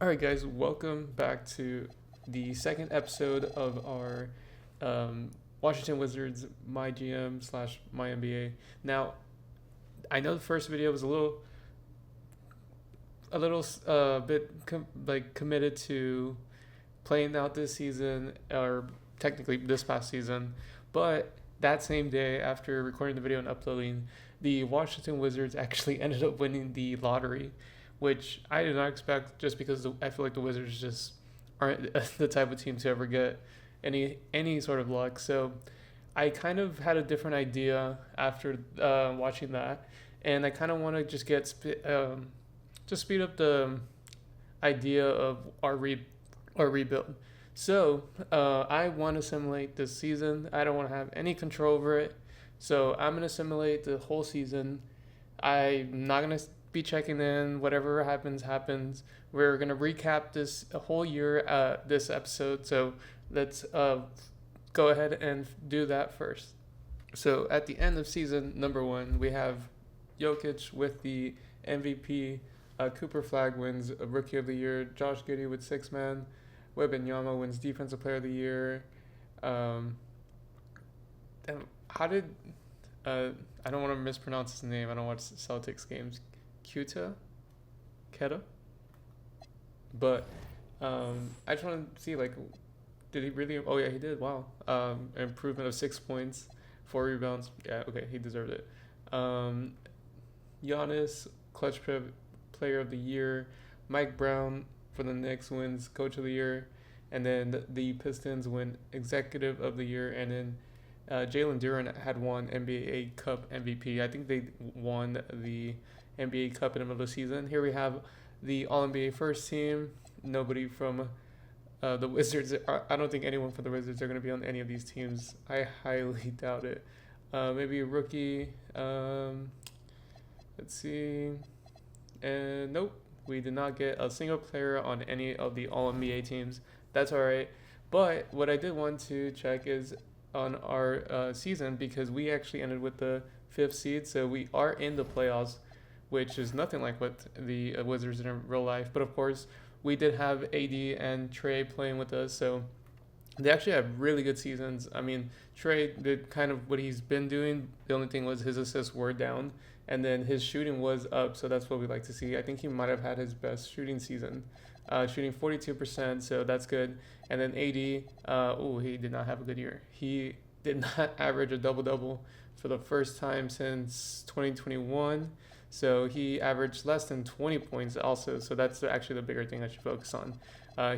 All right, guys, welcome back to the second episode of our Washington Wizards Mygm slash my NBA. Now, I know the first video was a little bit committed to playing out this season, or technically this past season, but that same day after recording the video and uploading, the Washington Wizards actually ended up winning the lottery, which I did not expect just because I feel like the Wizards just aren't the type of team to ever get any sort of luck. So I kind of had a different idea after watching that, and I kind of want to just speed up the idea of our rebuild. So I want to simulate this season. I don't want to have any control over it. So I'm gonna simulate the whole season. I'm not gonna be checking in. Whatever happens, happens. We're gonna recap this whole year this episode. So let's go ahead and do that first. So at the end of season number 1, we have Jokic with the MVP. Cooper Flag wins Rookie of the Year. Josh Giddey with 6-man. Wembanyama wins Defensive Player of the Year. And how did I don't want to mispronounce his name. I don't watch Celtics games. Keta. But I just want to see, like, did he really? Oh yeah, he did. Wow. Improvement of 6 points, 4 rebounds. Yeah, okay, he deserved it. Giannis, Player of the Year. Mike Brown for the Knicks wins Coach of the Year, and then the Pistons win Executive of the Year, and then Jalen Duren had won NBA Cup MVP. I think they won the NBA Cup in the middle of the season. Here we have the All-NBA first team. Nobody from the Wizards. I don't think anyone from the Wizards are going to be on any of these teams. I highly doubt it. Maybe a rookie. Let's see. And nope, we did not get a single player on any of the All-NBA teams. That's all right. But what I did want to check is on our season, because we actually ended with the 5th seed. So we are in the playoffs, which is nothing like what the Wizards did in real life. But of course, we did have AD and Trey playing with us. So they actually have really good seasons. I mean, Trey did kind of what he's been doing. The only thing was his assists were down, and then his shooting was up. So that's what we like to see. I think he might have had his best shooting season, shooting 42%. So that's good. And then AD, he did not have a good year. He did not average a double-double for the first time since 2021. So he averaged less than 20 points also. So that's actually the bigger thing I should focus on.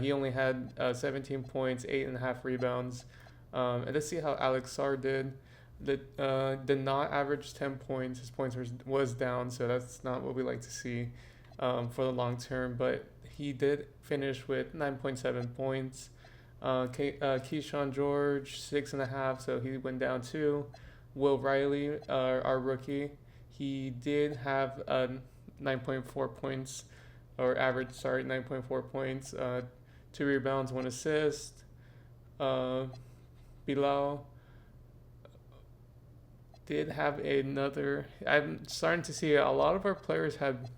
He only had 17 points, 8.5 rebounds. And let's see how Alex Sarr did. Did not average 10 points. His points was down, so that's not what we like to see for the long term. But he did finish with 9.7 points. Keyshawn George, 6.5, so he went down too. Will Riley, our rookie, he did have 9.4 points, or average, 9.4 points, 2 rebounds, 1 assist. Bilal did have another. I'm starting to see a lot of our players had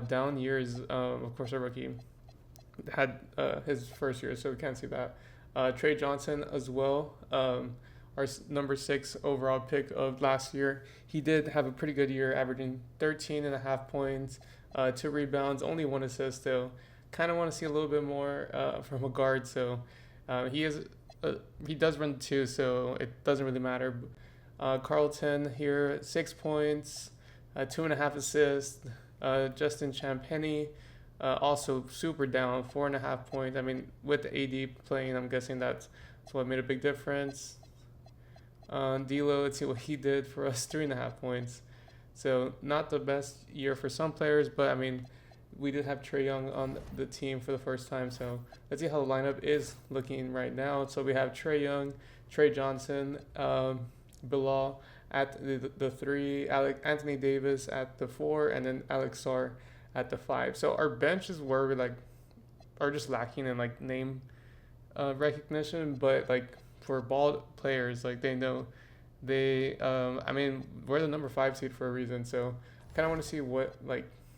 down years. Of course, our rookie had his first year, so we can't see that. Trey Johnson as well, our number 6 overall pick of last year. He did have a pretty good year, averaging 13.5 points, 2 rebounds, only 1 assist though. Kind of want to see a little bit more from a guard, so he does run 2, so it doesn't really matter. Carlton here, 6 points, 2.5 assists. Justin Champagny, also super down, 4.5 points. I mean, with the AD playing, I'm guessing that's what made a big difference. D'Lo, let's see what he did for us, 3.5 points. So not the best year for some players, but I mean, we did have Trae Young on the team for the first time. So let's see how the lineup is looking right now. So we have Trae Young, Trey Johnson, Bilal at the 3, Anthony Davis at the 4, and then Alex Sarr at the 5. So our bench is where we are just lacking in name recognition, but for ball players, they know I mean, we're the number 5 seed for a reason. So I kind of want to see what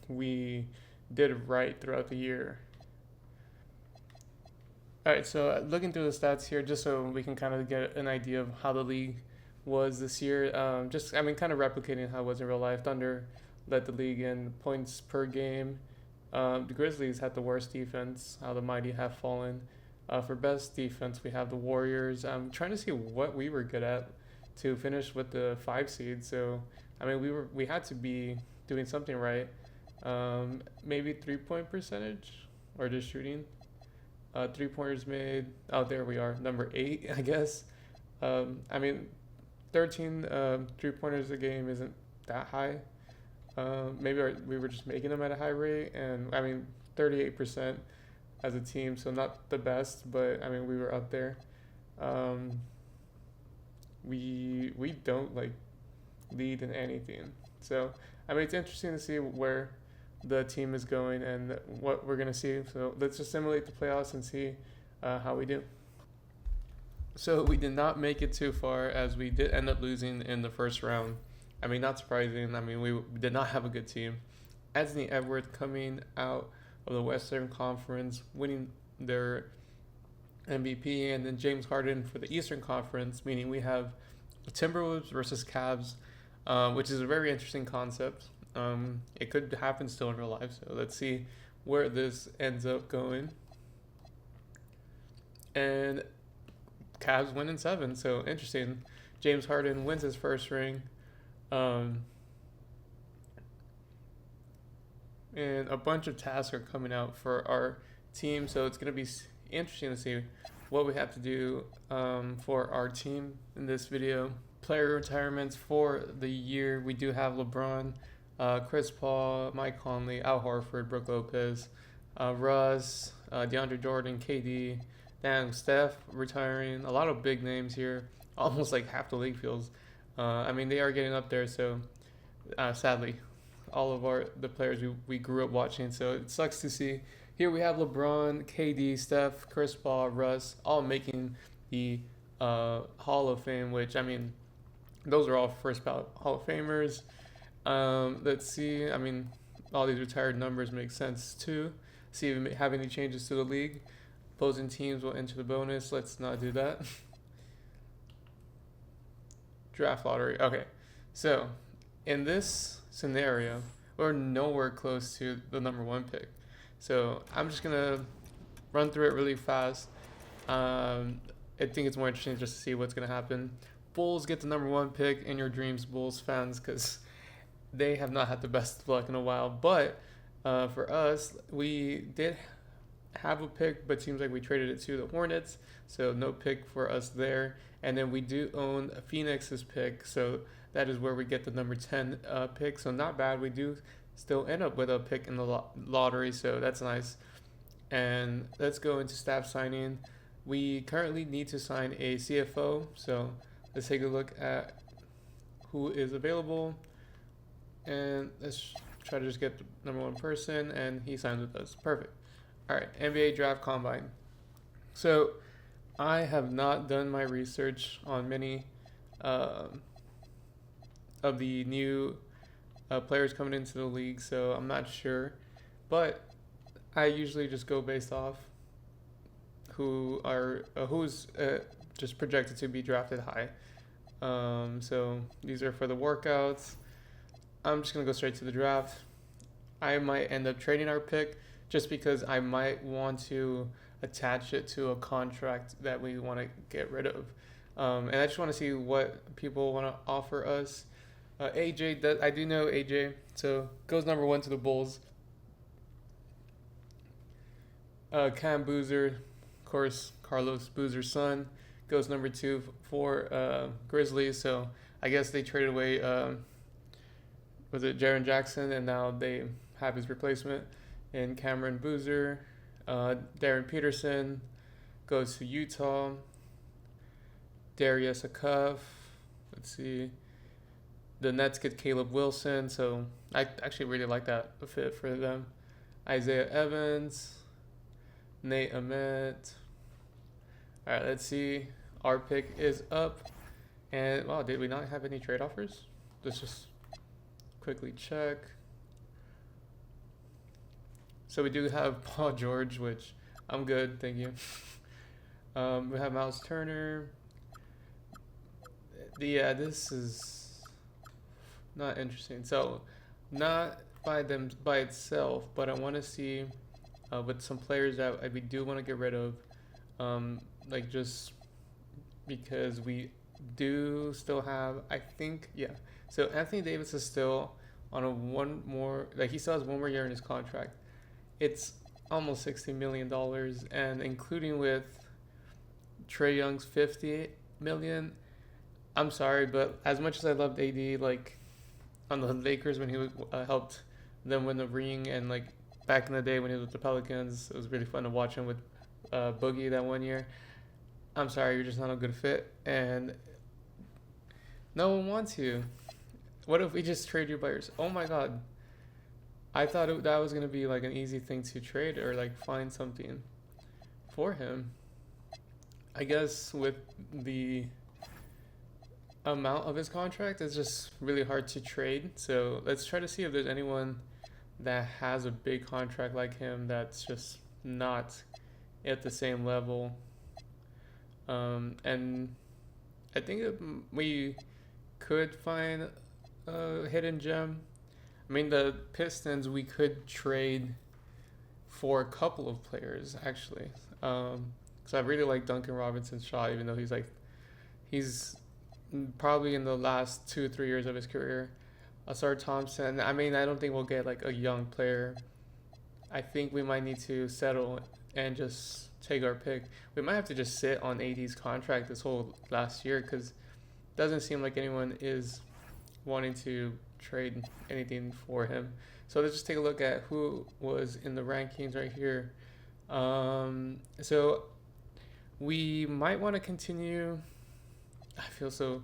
we did right throughout the year. All right, so looking through the stats here, just so we can kind of get an idea of how the league was this year. Just, I mean, kind of replicating how it was in real life. Thunder led the league in points per game. The Grizzlies had the worst defense. How the mighty have fallen. For best defense, we have the Warriors. I'm trying to see what we were good at to finish with the 5 seed. So, I mean, we had to be doing something right. Maybe 3-point percentage or just shooting. 3-pointers made. Oh, there we are, number 8, I guess. I mean, 13 3-pointers a game isn't that high. Maybe we were just making them at a high rate, and I mean, 38% as a team, so not the best, but I mean, we were up there. We don't like lead in anything, so I mean, it's interesting to see where the team is going and what we're gonna see. So let's just simulate the playoffs and see how we do. So we did not make it too far, as we did end up losing in the first round. I mean, not surprising. I mean, we did not have a good team. Anthony Edwards coming out of the Western Conference, winning their MVP, and then James Harden for the Eastern Conference, meaning we have Timberwolves versus Cavs, which is a very interesting concept. It could happen still in real life, so let's see where this ends up going. And Cavs win in 7, so interesting. James Harden wins his first ring. And a bunch of tasks are coming out for our team, so it's going to be interesting to see what we have to do for our team in this video. Player retirements for the year: we do have LeBron, Chris Paul, Mike Conley, Al Horford, Brook Lopez, Russ, DeAndre Jordan, KD, damn, Steph retiring. A lot of big names here, almost like half the league feels. I mean, they are getting up there, so sadly, all of the players we grew up watching, so it sucks to see. Here we have LeBron, KD, Steph, Chris Paul, Russ, all making the Hall of Fame, which, I mean, those are all first ballot Hall of Famers. Let's see, I mean, all these retired numbers make sense too. See if we have any changes to the league. Opposing teams will enter the bonus. Let's not do that. Draft lottery. Okay, so in this scenario, we're nowhere close to the number 1 pick. So I'm just gonna run through it really fast. I think it's more interesting just to see what's gonna happen. Bulls get the number 1 pick in your dreams, Bulls fans, because they have not had the best luck in a while. But for us, we did have a pick, but seems like we traded it to the Hornets, so no pick for us there. And then we do own Phoenix's pick, so that is where we get the number 10 pick. So not bad. We do still end up with a pick in the lottery, so that's nice. And let's go into staff signing. We currently need to sign a CFO, so let's take a look at who is available. And let's try to just get the number 1 person, and he signs with us. Perfect. All right, NBA Draft Combine. So I have not done my research on many of the new players coming into the league, so I'm not sure. But I usually just go based off who's just projected to be drafted high. So these are for the workouts. I'm just gonna go straight to the draft. I might end up trading our pick just because I might want to attach it to a contract that we want to get rid of. And I just want to see what people want to offer us. AJ, I do know AJ, so goes number 1 to the Bulls. Cam Boozer, of course, Carlos Boozer's son, goes number 2 for Grizzlies. So I guess they traded away, was it Jaren Jackson, and now they have his replacement in Cameron Boozer. Darren Peterson goes to Utah. Darius Akuf. Let's see. The Nets get Caleb Wilson, so I actually really like that fit for them. Isaiah Evans. Nate Ahmet. All right, let's see. Our pick is up. And, wow, did we not have any trade offers? Let's just quickly check. So we do have Paul George, which I'm good, thank you. We have Miles Turner. Yeah, this is not interesting. So, not by itself, but I want to see with some players that we do want to get rid of, like just because we do still have, I think, yeah. So Anthony Davis is still on a one more, like he still has one more year in his contract. It's almost $60 million, and including with Trae Young's 50 million. I'm sorry, but as much as I loved AD, like on the Lakers when he helped them win the ring, and like back in the day when he was with the Pelicans, it was really fun to watch him with Boogie that one year. I'm sorry, you're just not a good fit, and no one wants you. What if we just trade you players? Oh my God, I thought that was gonna be like an easy thing to trade or like find something for him. I guess with the amount of his contract, it's just really hard to trade. So let's try to see if there's anyone that has a big contract like him that's just not at the same level. And I think we could find a hidden gem. I mean, the Pistons, we could trade for a couple of players, actually. Because I really like Duncan Robinson's shot, even though he's probably in the last 2 or 3 years of his career. Asar Thompson, I mean, I don't think we'll get like a young player. I think we might need to settle and just take our pick. We might have to just sit on AD's contract this whole last year because it doesn't seem like anyone is wanting to trade anything for him. So let's just take a look at who was in the rankings right here. So we might want to continue. I feel so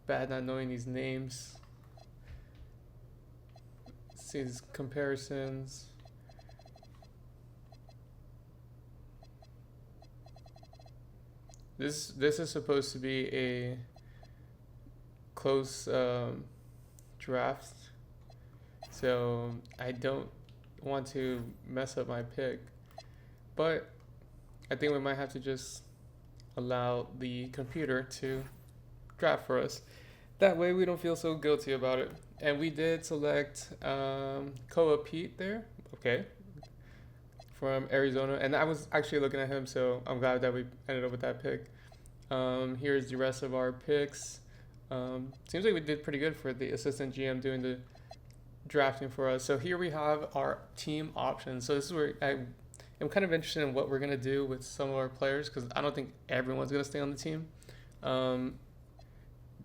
bad not knowing these names. Let's see these comparisons. This is supposed to be a close draft, so I don't want to mess up my pick. But I think we might have to just allow the computer to draft for us. That way we don't feel so guilty about it. And we did select Koa Pete there. Okay. From Arizona. And I was actually looking at him, so I'm glad that we ended up with that pick. Here's the rest of our picks. Seems like we did pretty good for the assistant GM doing the drafting for us. So here we have our team options. So this is where I'm kind of interested in what we're going to do with some of our players because I don't think everyone's going to stay on the team.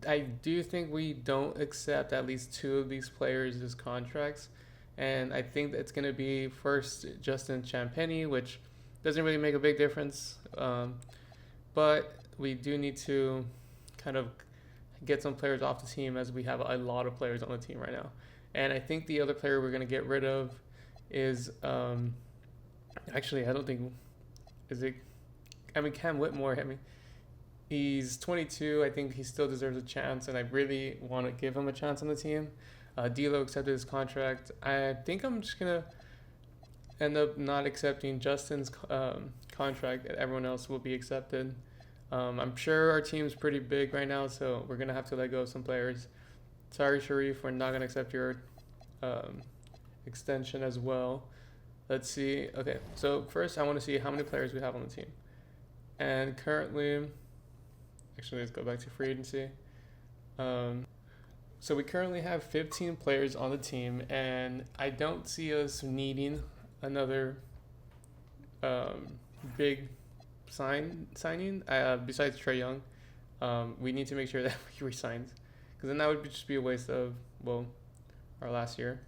I do think we don't accept at least 2 of these players as contracts. And I think it's going to be first Justin Champagnie, which doesn't really make a big difference. But we do need to kind of get some players off the team as we have a lot of players on the team right now. And I think the other player we're going to get rid of is, actually, I don't think, Cam Whitmore. He's 22. I think he still deserves a chance, and I really want to give him a chance on the team. D'Lo accepted his contract. I think I'm just going to end up not accepting Justin's contract. Everyone else will be accepted. I'm sure our team's pretty big right now, so we're going to have to let go of some players. Sorry, Sharif, we're not going to accept your extension as well. Let's see. Okay, so first I want to see how many players we have on the team. And currently, actually, let's go back to free agency. So we currently have 15 players on the team, and I don't see us needing another big signing besides Trae Young. We need to make sure that he resigns, because then that would just be a waste of, well, our last year.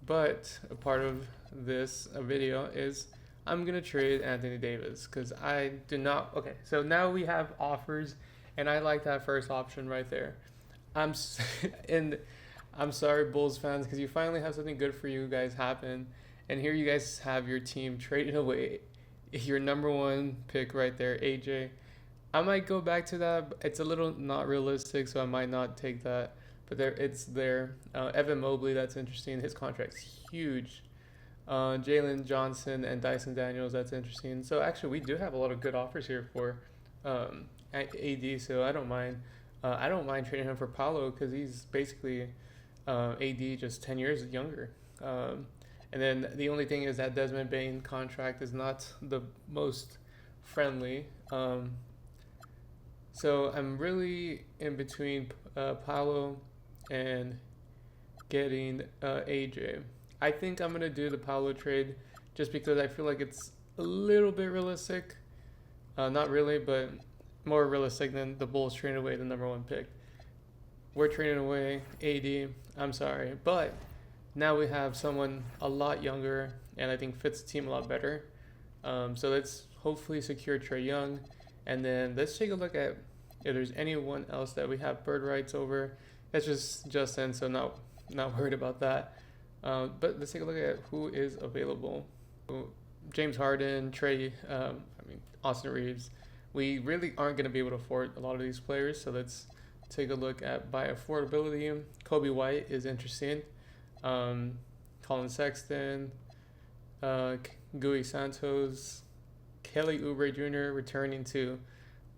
But a part of this video is I'm going to trade Anthony Davis because I do not. Okay, so now we have offers, and I like that first option right there. And I'm sorry, Bulls fans, because you finally have something good for you guys happen. And here you guys have your team trading away your number 1 pick right there, AJ. I might go back to that. It's a little not realistic, so I might not take that. But it's there. Evan Mobley, that's interesting. His contract's huge. Jalen Johnson and Dyson Daniels. That's interesting. So actually, we do have a lot of good offers here for AD. So I don't mind. I don't mind trading him for Paolo because he's basically AD just 10 years younger. And then the only thing is that Desmond Bain contract is not the most friendly. So I'm really in between Paolo and getting AJ. I think I'm gonna do the Paolo trade just because I feel like it's a little bit realistic. Not really, but more realistic than the Bulls trading away the number 1 pick. We're trading away AD. I'm sorry, but now we have someone a lot younger and I think fits the team a lot better. So let's hopefully secure Trae Young, and then let's take a look at if there's anyone else that we have bird rights over. That's just Justin, so not worried about that. But let's take a look at who is available. James Harden, Austin Reeves. We really aren't going to be able to afford a lot of these players, so let's take a look at by affordability. Kobe White is interesting. Colin Sexton, Gui Santos, Kelly Oubre Jr. returning to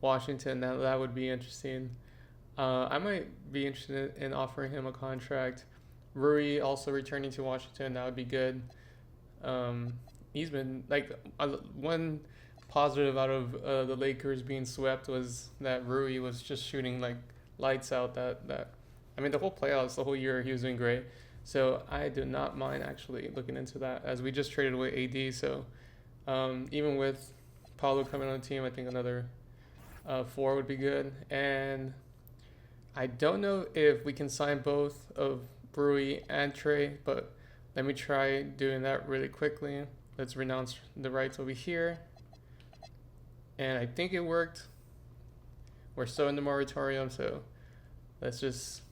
Washington. That would be interesting. I might be interested in offering him a contract. Rui also returning to Washington. That would be good. He's been like one positive out of the Lakers being swept was that Rui was just shooting like lights out. The whole playoffs, the whole year he was doing great. So I do not mind actually looking into that as we just traded away AD. So even with Paulo coming on the team, I think another 4 would be good. And I don't know if we can sign both of Rui and Trae, but let me try doing that really quickly. Let's renounce the rights over here. And I think it worked. We're still in the moratorium, so let's just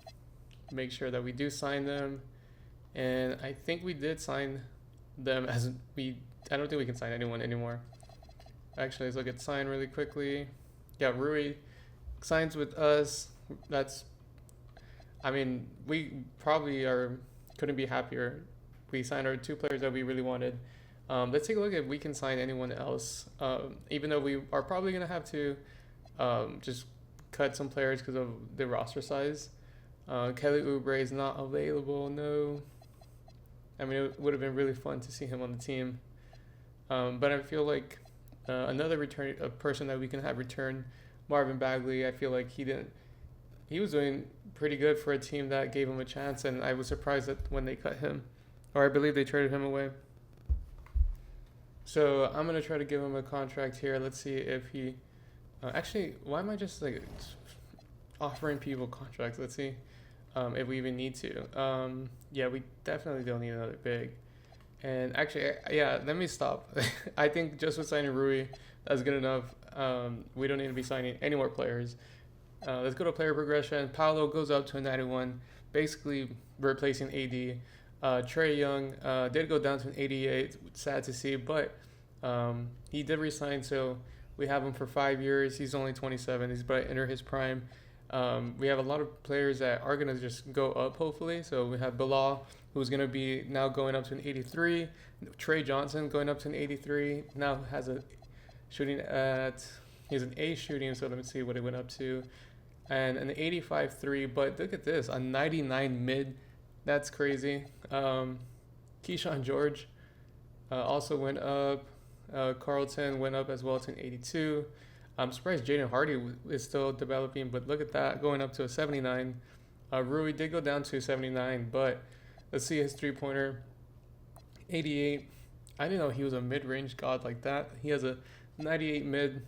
make sure that we do sign them. And I think we did sign them I don't think we can sign anyone anymore. Actually, let's look at sign really quickly. Yeah, Rui signs with us. We probably couldn't be happier. We signed our 2 players that we really wanted. Let's take a look if we can sign anyone else. Even though we are probably going to have to just cut some players because of the roster size. Kelly Oubre is not available, no. It would have been really fun to see him on the team. But I feel like another person that we can have return, Marvin Bagley, I feel like he was doing pretty good for a team that gave him a chance, and I was surprised that when they cut him, or I believe they traded him away. So I'm going to try to give him a contract here. Let's see if he... actually, why am I just offering people contracts? Let's see if we even need to. Yeah, we definitely don't need another big. And actually, let me stop. I think just with signing Rui, that's good enough. We don't need to be signing any more players. Let's go to player progression. Paolo goes up to a 91, basically replacing AD. Trae Young did go down to an 88. Sad to see, but he did resign, so we have him for 5 years. He's only 27. He's about to enter his prime. We have a lot of players that are going to just go up, hopefully. So we have Bilal, who's going to be now going up to an 83. Trey Johnson going up to an 83. Now has a shooting he has an A shooting, so let me see what it went up to. And an 85-3, but look at this, a 99 mid. That's crazy. Keyshawn George also went up. Carlton went up as well to an 82. I'm surprised Jaden Hardy is still developing, but look at that, going up to a 79. Rui did go down to a 79, but let's see his three-pointer. 88. I didn't know he was a mid-range god like that. He has a 98 mid.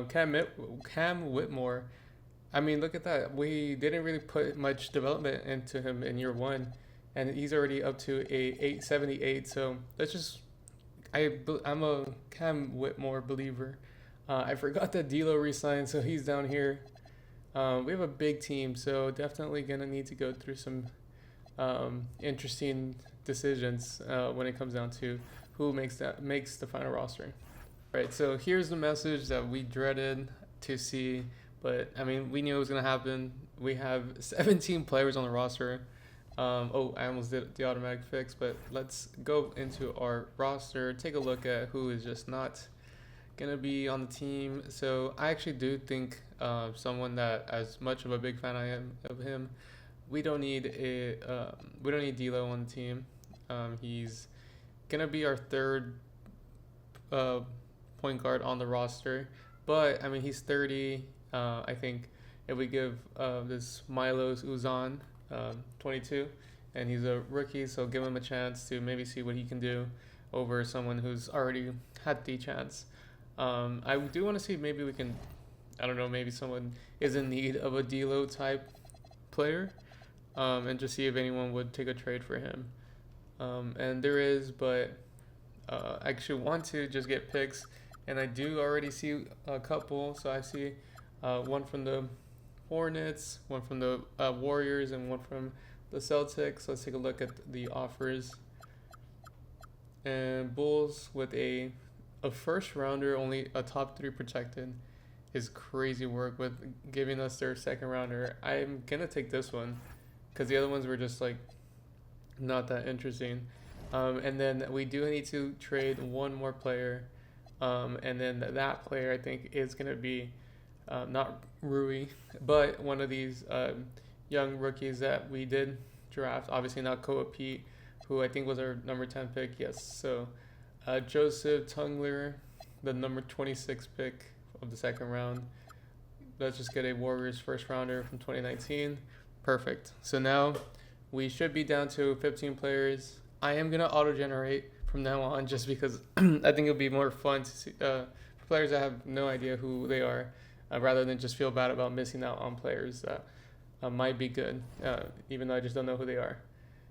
Cam Whitmore. Look at that. We didn't really put much development into him in year 1, and he's already up to a 878. So let's just... I'm a Cam Whitmore believer. I forgot that D'Lo resigned, so he's down here. We have a big team, so definitely gonna need to go through some interesting decisions when it comes down to who makes the final roster. Right, so here's the message that we dreaded to see, but we knew it was gonna happen. We have 17 players on the roster. Oh, I almost did the automatic fix, but let's go into our roster, take a look at who is just not gonna be on the team. So I actually do think someone that, as much of a big fan I am of him, we don't need D'Lo on the team. He's gonna be our third uh, point guard on the roster, but I mean he's 30. I think if we give this Milos Uzan 22, and he's a rookie, so give him a chance to maybe see what he can do over someone who's already had the chance. I do want to see maybe we can, I don't know, maybe someone is in need of a D'Lo type player, and just see if anyone would take a trade for him. And there is, but I actually want to just get picks, and I do already see a couple. So I see one from the Hornets, one from the Warriors, and one from the Celtics. Let's take a look at the offers. And Bulls with a first rounder, only a top 3 protected, is crazy work with giving us their second rounder. I'm gonna take this one because the other ones were just like not that interesting. And then we do need to trade one more player, and then that player I think is gonna be not Rui, but one of these young rookies that we did draft. Obviously not Koa Pete, who I think was our number 10 pick. Yes, so Joseph Tungler, the number 26 pick of the second round. Let's just get a Warriors first rounder from 2019. Perfect. So now we should be down to 15 players. I am gonna auto generate from now on just because I think it'll be more fun to see for players that have no idea who they are, rather than just feel bad about missing out on players that might be good, even though I just don't know who they are.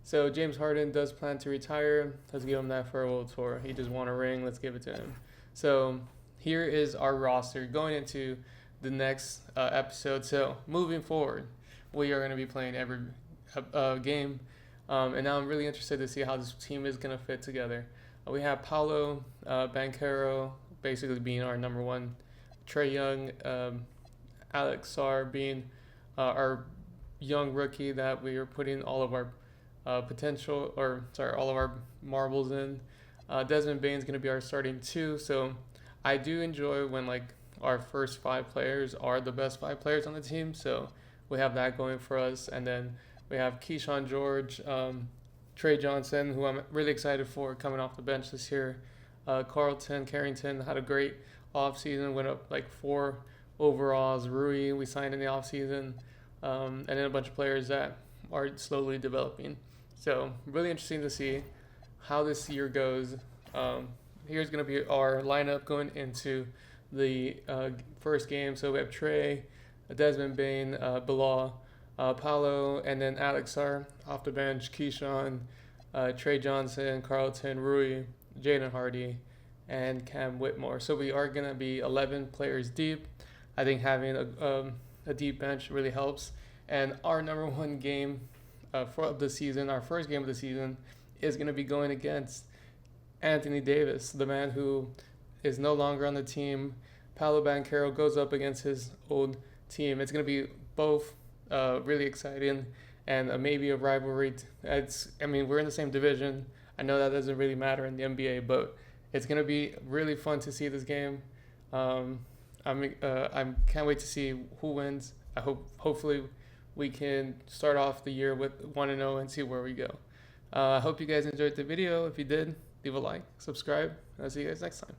So James Harden does plan to retire. Let's give him that farewell tour. He just won a ring. Let's give it to him. So here is our roster going into the next episode. So moving forward, we are going to be playing every game. And now I'm really interested to see how this team is going to fit together. We have Paolo Banchero basically being our number one, Trae Young, Alex Sarr being our young rookie that we are putting all of our all of our marbles in. Desmond Bane's going to be our starting 2. So I do enjoy when like our first 5 players are the best 5 players on the team. So we have that going for us. And then we have Keyshawn George, Trey Johnson, who I'm really excited for coming off the bench this year. Carrington had a great offseason, went up like 4 overalls. Rui, we signed in the offseason, and then a bunch of players that are slowly developing. So really interesting to see how this year goes. Here's going to be our lineup going into the first game. So we have Trey, Desmond Bain, Bilal, Paolo, and then Alex Sarr off the bench, Keyshawn, Trey Johnson, Carlton, Rui, Jaden Hardy, and Cam Whitmore. So we are going to be 11 players deep. I think having a deep bench really helps. And our number one game for the season, our first game of the season, is going to be going against Anthony Davis, the man who is no longer on the team. Paolo Banchero goes up against his old team. It's going to be both really exciting and maybe a rivalry. We're in the same division. I know that doesn't really matter in the NBA, but it's going to be really fun to see this game. I can't wait to see who wins. Hopefully we can start off the year with 1-0 and see where we go. I hope you guys enjoyed the video. If you did, leave a like, subscribe, and I'll see you guys next time.